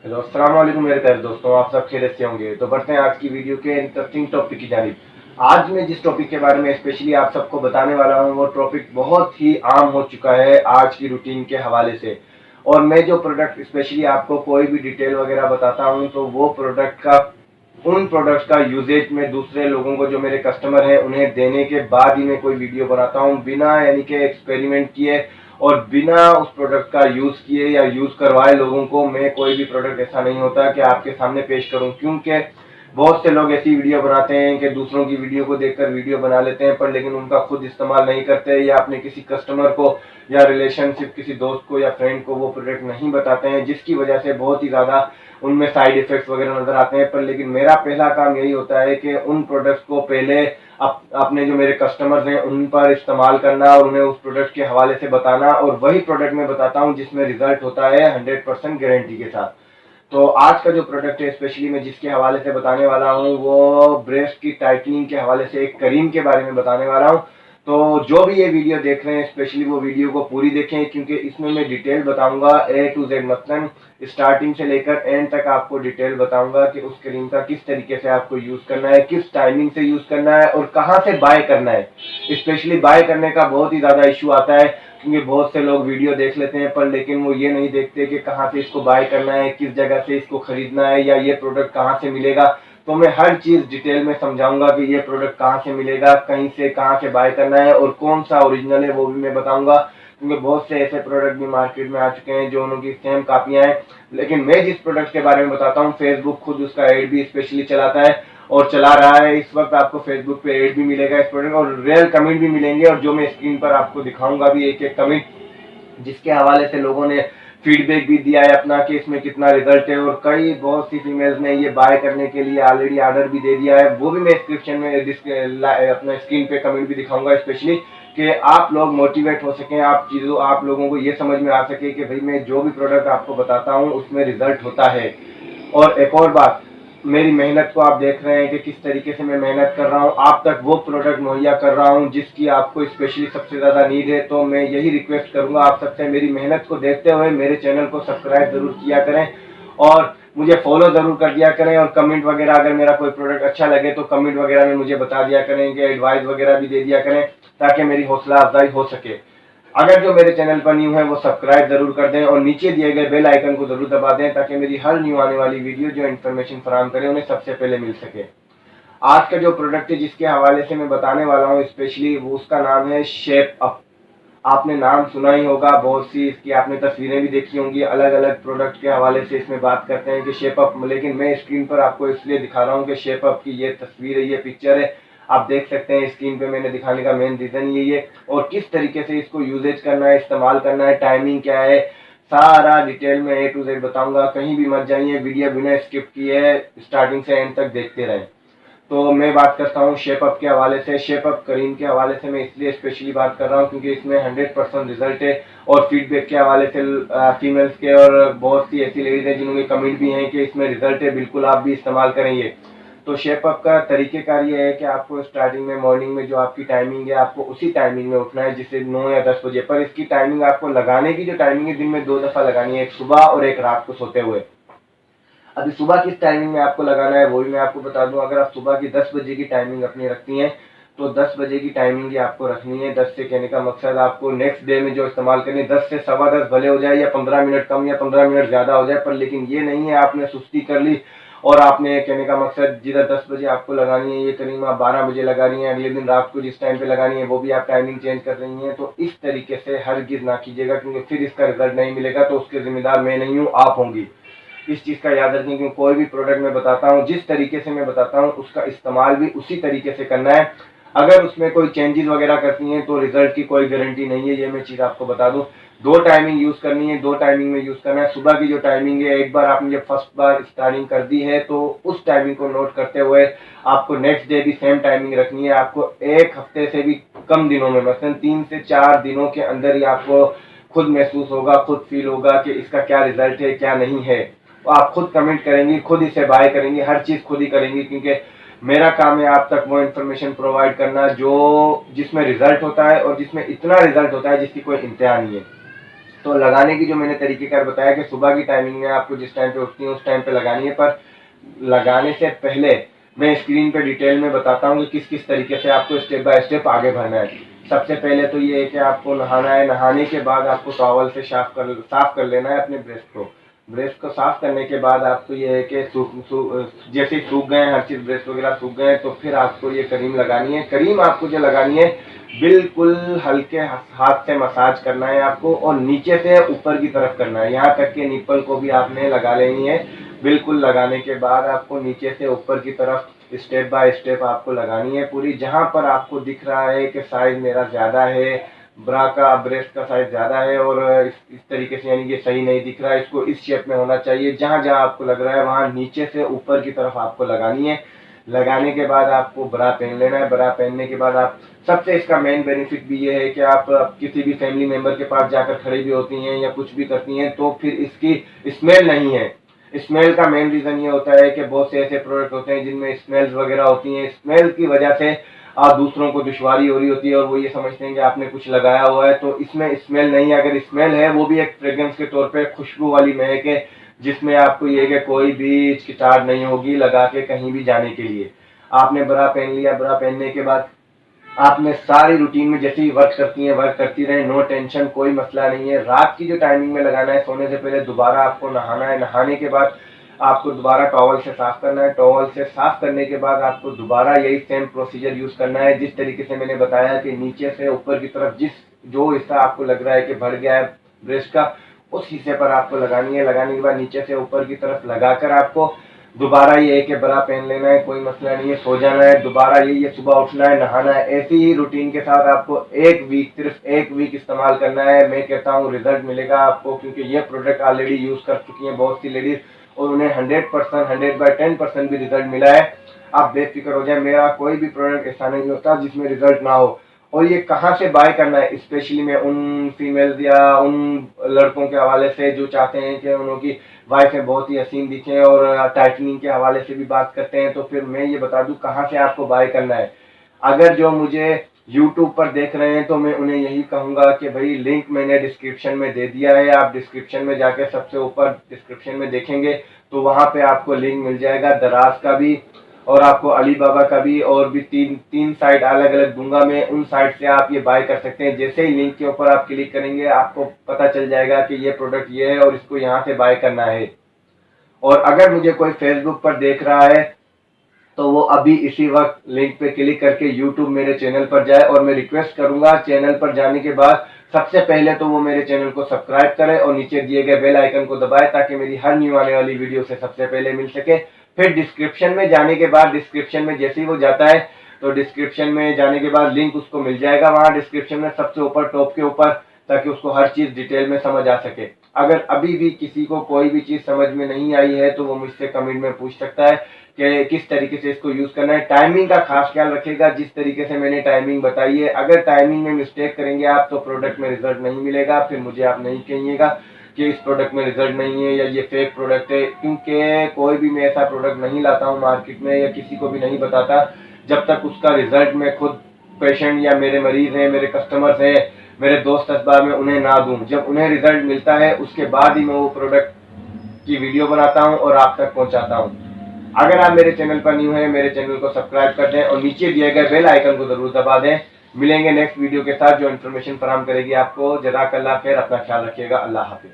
Hello अस्सलाम वालेकुम मेरे प्यारे दोस्तों, आप सब खैरियत से होंगे। तो बढ़ते हैं आज की वीडियो के इंटरेस्टिंग टॉपिक की जानिब। आज मैं जिस टॉपिक के बारे में स्पेशली आप सबको बताने वाला हूं वो टॉपिक बहुत ही आम हो चुका है आज की रूटीन के हवाले से। और मैं जो प्रोडक्ट स्पेशली आपको कोई भी डिटेल वगैरह बताता हूं तो वो प्रोडक्ट का उन प्रोडक्ट्स का यूजेज में दूसरे लोगों को जो मेरे कस्टमर हैं उन्हें देने के बाद ही मैं कोई वीडियो बनाता हूं, बिना यानी कि एक्सपेरिमेंट किए और बिना उस प्रोडक्ट का यूज किए या यूज करवाए लोगों को मैं कोई भी प्रोडक्ट ऐसा नहीं होता कि आपके सामने पेश करूं। क्योंकि बहुत से लोग ऐसी वीडियो बनाते हैं कि दूसरों की वीडियो को देखकर वीडियो बना लेते हैं पर लेकिन उनका खुद इस्तेमाल नहीं करते या अपने किसी कस्टमर को या रिलेशनशिप किसी दोस्त को या फ्रेंड को वो प्रोडक्ट नहीं बताते हैं, जिसकी वजह से बहुत ही ज़्यादा उनमें साइड इफेक्ट्स वगैरह नजर आते हैं। पर लेकिन मेरा पहला काम यही होता है कि उन प्रोडक्ट्स को पहले अपने जो मेरे कस्टमर्स हैं उन पर इस्तेमाल करना और उन्हें उस प्रोडक्ट के हवाले से बताना, और वही प्रोडक्ट मैं बताता हूं जिसमें रिजल्ट होता है 100% गारंटी के साथ। तो आज का जो प्रोडक्ट है स्पेशली मैं जिसके हवाले से बताने वाला हूं वो ब्रेस्ट की टाइटनिंग के हवाले से एक क्रीम के बारे में बताने वाला हूं। तो जो भी ये वीडियो देख रहे हैं स्पेशली वो वीडियो को पूरी देखें, क्योंकि इसमें मैं डिटेल बताऊंगा A to Z, मतलब स्टार्टिंग से लेकर एंड तक आपको डिटेल बताऊंगा कि उस क्रीम का किस तरीके से आपको यूज करना है, किस टाइमिंग से यूज करना है और कहाँ से बाय करना है। स्पेशली बाय करने का बहुत ही ज्यादा इशू आता है, क्योंकि बहुत से लोग वीडियो देख लेते हैं पर लेकिन वो ये नहीं देखते कि कहाँ से इसको बाय करना है, किस जगह से इसको खरीदना है या ये प्रोडक्ट कहाँ से मिलेगा। तो मैं हर चीज डिटेल में समझाऊंगा कि ये प्रोडक्ट कहाँ से मिलेगा, कहीं से कहाँ से बाय करना है और कौन सा ओरिजिनल है वो भी मैं बताऊंगा। क्योंकि बहुत से ऐसे प्रोडक्ट भी मार्केट में आ चुके हैं जो उनकी सेम कापियां हैं, लेकिन मैं जिस प्रोडक्ट के बारे में बताता हूँ फेसबुक खुद उसका एड भी स्पेशली चलाता है और चला रहा है। इस वक्त आपको फेसबुक पे एड भी मिलेगा इस प्रोडक्ट और रियल कमेंट भी मिलेंगे, और जो मैं स्क्रीन पर आपको दिखाऊंगा भी एक एक कमेंट जिसके हवाले से लोगों ने फीडबैक भी दिया है अपना कि इसमें कितना रिजल्ट है। और कई बहुत सी फीमेल्स ने ये बाय करने के लिए ऑलरेडी ऑर्डर भी दे दिया है, वो भी मैं डिस्क्रिप्शन में अपने स्क्रीन पे कमेंट भी दिखाऊंगा स्पेशली कि आप लोग मोटिवेट हो सकें, आप लोगों को ये समझ में आ सके कि भाई मैं जो भी प्रोडक्ट आपको बताता हूँ उसमें रिजल्ट होता है। और एक और बात, मेरी मेहनत को आप देख रहे हैं कि किस तरीके से मैं मेहनत कर रहा हूं, आप तक वो प्रोडक्ट मुहैया कर रहा हूं जिसकी आपको स्पेशली सबसे ज़्यादा नीड है। तो मैं यही रिक्वेस्ट करूंगा आप सबसे, मेरी मेहनत को देखते हुए मेरे चैनल को सब्सक्राइब ज़रूर किया करें और मुझे फॉलो ज़रूर कर दिया करें। और कमेंट वगैरह अगर मेरा कोई प्रोडक्ट अच्छा लगे तो कमेंट वगैरह में मुझे बता दिया करें, कि एडवाइस वगैरह भी दे दिया करें ताकि मेरी हौसला अफजाई हो सके। अगर जो मेरे चैनल पर न्यू है वो सब्सक्राइब जरूर कर दें और नीचे दिए गए बेल आइकन को जरूर दबा दें ताकि मेरी हर न्यू आने वाली वीडियो जो इन्फॉर्मेशन फराहम करे उन्हें सबसे पहले मिल सके। आज का जो प्रोडक्ट है जिसके हवाले से मैं बताने वाला हूँ स्पेशली वो उसका नाम है शेप अप। आपने नाम सुना ही होगा, बहुत सी इसकी आपने तस्वीरें भी देखी होंगी, अलग अलग प्रोडक्ट के हवाले से इसमें बात करते हैं कि शेप अप, लेकिन मैं स्क्रीन पर आपको इसलिए दिखा रहा हूँ कि शेप अप की ये तस्वीर है, ये पिक्चर है, आप देख सकते हैं स्क्रीन पे। मैंने दिखाने का मेन रीजन यही है और किस तरीके से इसको यूजेज करना है, इस्तेमाल करना है, टाइमिंग क्या है, सारा डिटेल में A to Z बताऊंगा। कहीं भी मत जाइए, वीडियो बिना स्किप किए स्टार्टिंग से एंड तक देखते रहें। तो मैं बात करता हूँ शेप अप के हवाले से। शेप अप क्रीम के हवाले से मैं इसलिए स्पेशली बात कर रहा हूँ क्योंकि इसमें 100% रिजल्ट है और फीडबैक के हवाले से फीमेल्स के और बहुत सी ऐसी लेडीज हैं जिन्होंने कमेंट भी हैं कि इसमें रिजल्ट है, बिल्कुल आप भी इस्तेमाल करेंगे। तो शेप अप का तरीकेकार ये है कि आपको स्टार्टिंग में मॉर्निंग में जो आपकी टाइमिंग है आपको उसी टाइमिंग में उठना है, जिससे 9 या 10 बजे। पर इसकी टाइमिंग आपको लगाने की जो टाइमिंग है दिन में 2 दफा लगानी है, एक सुबह और एक रात को सोते हुए। अभी सुबह किस टाइमिंग में आपको लगाना है वो भी मैं आपको बता दूं। अगर आप सुबह की 10 बजे की टाइमिंग अपनी रखती हैं तो 10 बजे की टाइमिंग ही आपको रखनी है। 10 से कहने का मकसद आपको नेक्स्ट डे में जो इस्तेमाल करनी है 10 से सवा 10 भले हो जाए या 15 मिनट कम या 15 मिनट ज़्यादा हो जाए, पर लेकिन ये नहीं है आपने सुस्ती कर ली और आपने कहने का मकसद जिधर 10 बजे आपको लगानी है ये करीब आप 12 बजे लगा रही हैं, अगले दिन रात को जिस टाइम पे लगानी है वो भी आप टाइमिंग चेंज कर रही हैं। तो इस तरीके से हरगिज़ ना कीजिएगा क्योंकि फिर इसका रिजल्ट नहीं मिलेगा तो उसके जिम्मेदार मैं नहीं हूँ, आप होंगी। इस चीज़ का याद रखें कि कोई भी प्रोडक्ट मैं बताता हूँ जिस तरीके से मैं बताता हूँ उसका इस्तेमाल भी उसी तरीके से करना है। अगर उसमें कोई चेंजेस वगैरह करती हैं तो रिजल्ट की कोई गारंटी नहीं है, ये मैं चीज़ आपको बता दूं। 2 टाइमिंग यूज़ करनी है, 2 टाइमिंग में यूज़ करना है। सुबह की जो टाइमिंग है एक बार आपने जब फर्स्ट बार स्टार्टिंग कर दी है तो उस टाइमिंग को नोट करते हुए आपको नेक्स्ट डे भी सेम टाइमिंग रखनी है। आपको एक हफ्ते से भी कम दिनों में, मतलब 3 से 4 दिनों के अंदर ही आपको खुद महसूस होगा, खुद फील होगा कि इसका क्या रिजल्ट है क्या नहीं है। तो आप खुद कमेंट करेंगी, खुद इसे बाय करेंगी, हर चीज़ खुद ही करेंगी क्योंकि मेरा काम है आप तक वो इन्फॉर्मेशन प्रोवाइड करना जो जिसमें रिजल्ट होता है और जिसमें इतना रिजल्ट होता है जिसकी कोई इंतहा नहीं है। तो लगाने की जो मैंने तरीकेकार बताया कि सुबह की टाइमिंग में आपको जिस टाइम पे उठती है उस टाइम पे लगानी है, पर लगाने से पहले मैं स्क्रीन पे डिटेल में बताता हूँ कि किस किस तरीके से आपको स्टेप बाय स्टेप आगे बढ़ना है। सबसे पहले तो ये है कि आपको नहाना है। नहाने के बाद आपको टॉवल से साफ कर लेना है अपने ब्रेस्ट को। ब्रेस्ट को साफ करने के बाद आपको ये है कि जैसे ही सूख गए हर चीज़, ब्रेस्ट वगैरह सूख गए, तो फिर आपको ये क्रीम लगानी है। क्रीम आपको जो लगानी है बिल्कुल हल्के हाथ से मसाज करना है आपको, और नीचे से ऊपर की तरफ करना है, यहाँ तक कि निप्पल को भी आपने लगा लेनी है। बिल्कुल लगाने के बाद आपको नीचे से ऊपर की तरफ स्टेप बाय स्टेप आपको लगानी है पूरी। जहां पर आपको दिख रहा है कि साइज मेरा ज़्यादा है, ब्रा का ब्रेस्ट का साइज ज़्यादा है और इस तरीके से यानी कि सही नहीं दिख रहा है, इसको इस शेप में होना चाहिए, जहां जहां आपको लग रहा है वहां नीचे से ऊपर की तरफ आपको लगानी है। लगाने के बाद आपको ब्रा पहन लेना है। ब्रा पहनने के बाद आप, सबसे इसका मेन बेनिफिट भी ये है कि आप किसी भी फैमिली मेंबर के पास जाकर खड़ी भी होती हैं या कुछ भी करती हैं तो फिर इसकी स्मेल नहीं है। स्मेल का मेन रीजन ये होता है कि बहुत से ऐसे प्रोडक्ट होते हैं जिनमें स्मेल्स वगैरह होती हैं, स्मेल की वजह से आप दूसरों को दुश्वारी हो रही होती है और वो ये समझते हैं कि आपने कुछ लगाया हुआ है। तो इसमें स्मेल नहीं है। अगर स्मेल है वो भी एक फ्रेग्रेंस के तौर पे खुशबू वाली महक है, जिसमें आपको ये कि कोई भी हिचकिचाहट नहीं होगी लगा के कहीं भी जाने के लिए। आपने ब्रा पहन लिया। ब्रा पहनने के बाद आपने सारी रूटीन में जैसे ही वर्क करती हैं वर्क करती रहें, नो टेंशन, कोई मसला नहीं है। रात की जो टाइमिंग में लगाना है, सोने से पहले दोबारा आपको नहाना है। नहाने के बाद आपको दोबारा टॉवल से साफ करना है। टॉवल से साफ करने के बाद आपको दोबारा यही सेम प्रोसीजर यूज करना है, जिस तरीके से मैंने बताया कि नीचे से ऊपर की तरफ जो हिस्सा आपको लग रहा है कि बढ़ गया है ब्रेस्ट का, उस हिस्से पर आपको लगानी है। लगाने के बाद नीचे से ऊपर की तरफ लगाकर आपको दोबारा ये है कि ब्रा पहन लेना है, कोई मसला नहीं है, सो जाना है। दोबारा ये सुबह उठना है, नहाना है। ऐसी ही रूटीन के साथ आपको एक वीक, सिर्फ एक वीक इस्तेमाल करना है। मैं कहता हूँ रिजल्ट मिलेगा आपको, क्योंकि ये प्रोडक्ट ऑलरेडी यूज कर चुकी हैं बहुत सी लेडीज और उन्हें 100%, 100/10% भी रिजल्ट मिला है। आप बेफिक्र हो जाए, मेरा कोई भी प्रोडक्ट ऐसा नहीं होता जिसमें रिजल्ट ना हो। और ये कहाँ से बाय करना है, स्पेशली मैं उन फीमेल्स या उन लड़कों के हवाले से जो चाहते हैं कि उनकी वाइफें बहुत ही हसीन दिखें और टाइटनिंग के हवाले से भी बात करते हैं, तो फिर मैं ये बता दूं कहाँ से आपको बाय करना है। अगर जो मुझे YouTube पर देख रहे हैं तो मैं उन्हें यही कहूंगा कि भाई लिंक मैंने डिस्क्रिप्शन में दे दिया है। आप डिस्क्रिप्शन में जाके सबसे ऊपर डिस्क्रिप्शन में देखेंगे तो वहां पे आपको लिंक मिल जाएगा दराज का भी और आपको अली बाबा का भी, और भी तीन साइट अलग अलग दूंगा मैं। उन साइट से आप ये बाय कर सकते हैं। जैसे ही लिंक के ऊपर आप क्लिक करेंगे आपको पता चल जाएगा कि ये प्रोडक्ट ये है और इसको यहाँ से बाय करना है। और अगर मुझे कोई फेसबुक पर देख रहा है तो वो अभी इसी वक्त लिंक पे क्लिक करके YouTube मेरे चैनल पर जाए, और मैं रिक्वेस्ट करूंगा चैनल पर जाने के बाद सबसे पहले तो वो मेरे चैनल को सब्सक्राइब करे और नीचे दिए गए बेल आइकन को दबाए ताकि मेरी हर न्यू आने वाली वीडियो से सबसे पहले मिल सके। फिर डिस्क्रिप्शन में जाने के बाद, डिस्क्रिप्शन में जैसे ही वो जाता है तो डिस्क्रिप्शन में जाने के बाद लिंक उसको मिल जाएगा वहां डिस्क्रिप्शन में सबसे ऊपर टॉप के ऊपर, ताकि उसको हर चीज डिटेल में समझ आ सके। अगर अभी भी किसी को कोई भी चीज समझ में नहीं आई है तो वो मुझसे कमेंट में पूछ सकता है कि किस तरीके से इसको यूज करना है। टाइमिंग का खास ख्याल रखिएगा, जिस तरीके से मैंने टाइमिंग बताई है। अगर टाइमिंग में मिस्टेक करेंगे आप तो प्रोडक्ट में रिजल्ट नहीं मिलेगा। फिर मुझे आप नहीं कहिएगा कि इस प्रोडक्ट में रिजल्ट नहीं है या ये फेक प्रोडक्ट है, क्योंकि कोई भी मैं ऐसा प्रोडक्ट नहीं लाता हूँ मार्केट में या किसी को भी नहीं बताता जब तक उसका रिजल्ट मैं खुद पेशेंट या मेरे मरीज हैं, मेरे कस्टमर्स हैं, मेरे दोस्त असबाब में उन्हें ना दूं। जब उन्हें रिजल्ट मिलता है उसके बाद ही मैं वो प्रोडक्ट की वीडियो बनाता हूं और आप तक पहुंचाता हूं। अगर आप मेरे चैनल पर न्यू हैं, मेरे चैनल को सब्सक्राइब कर दें और नीचे दिए गए बेल आइकन को जरूर दबा दें। मिलेंगे नेक्स्ट वीडियो के साथ जो इन्फॉर्मेशन फराहम करेगी आपको। जज़ाकल्लाह खैर, अपना ख्याल रखिएगा। अल्लाह हाफिज।